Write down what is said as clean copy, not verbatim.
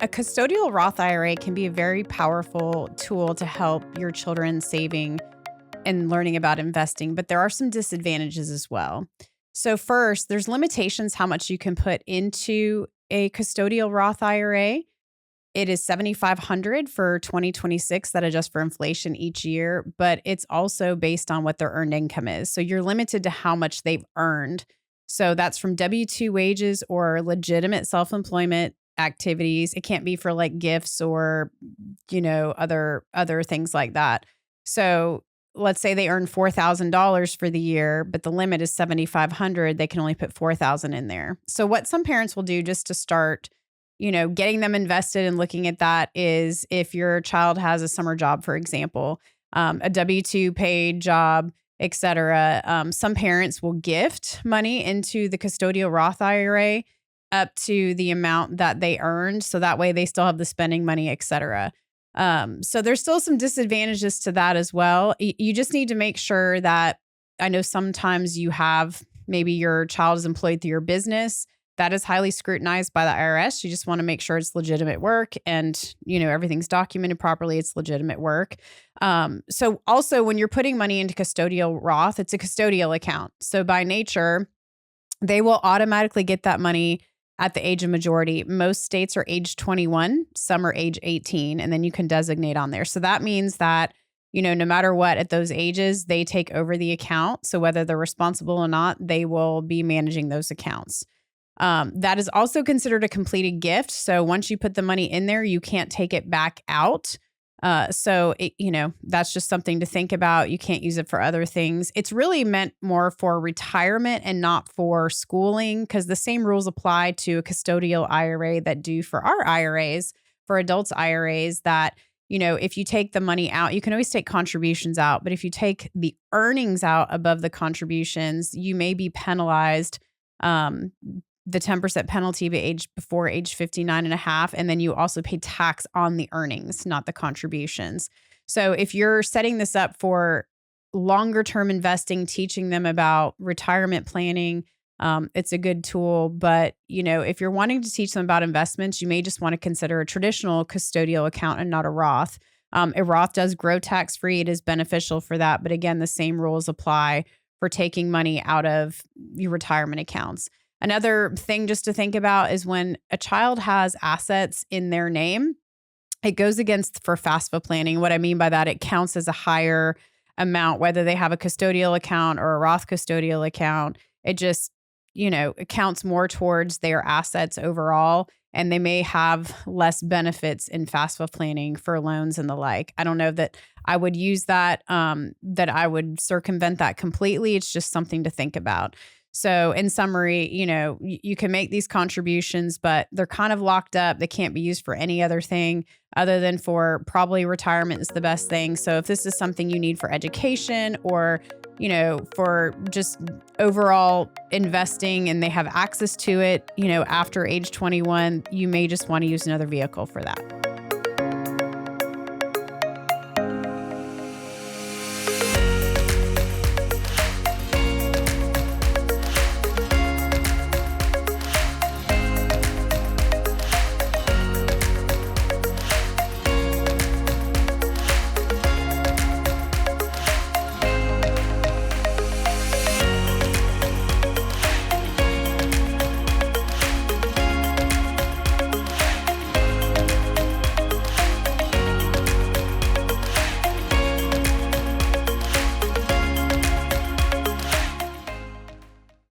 A custodial Roth IRA can be a very powerful tool to help your children saving and learning about investing, but there are some disadvantages as well. So first, there's limitations how much you can put into a custodial Roth IRA. It is 7,500 for 2026 that adjusts for inflation each year, but it's also based on what their earned income is. So you're limited to how much they've earned. So that's from W-2 wages or legitimate self-employment activities. It can't be for like gifts or, other things like that. So let's say they earn $4,000 for the year, but the limit is 7,500. They can only put 4,000 in there. So what some parents will do just to start getting them invested and looking at that is if your child has a summer job, for example, a W-2 paid job, et cetera. Some parents will gift money into the custodial Roth IRA up to the amount that they earned. So that way they still have the spending money, et cetera. So there's still some disadvantages to that as well. You just need to make sure that I know sometimes you have maybe your child is employed through your business. That is highly scrutinized by the IRS. You just want to make sure it's legitimate work and, everything's documented properly. It's legitimate work. So also when you're putting money into custodial Roth, it's a custodial account. So by nature, they will automatically get that money at the age of majority. Most states are age 21, some are age 18, and then you can designate on there. So that means that, no matter what at those ages, they take over the account. So whether they're responsible or not, they will be managing those accounts. That is also considered a completed gift. So once you put the money in there, you can't take it back out. That's just something to think about. You can't use it for other things. It's really meant more for retirement and not for schooling, because the same rules apply to a custodial IRA that do for our IRAs, for adults IRAs, that, if you take the money out, you can always take contributions out. But if you take the earnings out above the contributions, you may be penalized. The 10% penalty before age 59 and a half. And then you also pay tax on the earnings, not the contributions. So if you're setting this up for longer term investing, teaching them about retirement planning, it's a good tool. But, if you're wanting to teach them about investments, you may just want to consider a traditional custodial account and not a Roth. A Roth does grow tax free. It is beneficial for that. But again, the same rules apply for taking money out of your retirement accounts. Another thing just to think about is when a child has assets in their name, it goes against for FAFSA planning. What I mean by that, it counts as a higher amount, whether they have a custodial account or a Roth custodial account. It just, it counts more towards their assets overall, and they may have less benefits in FAFSA planning for loans and the like. I don't know that I would use that, that I would circumvent that completely. It's just something to think about. So in summary, you can make these contributions, but they're kind of locked up. They can't be used for any other thing other than for probably retirement is the best thing. So if this is something you need for education or, for just overall investing and they have access to it, after age 21, you may just want to use another vehicle for that.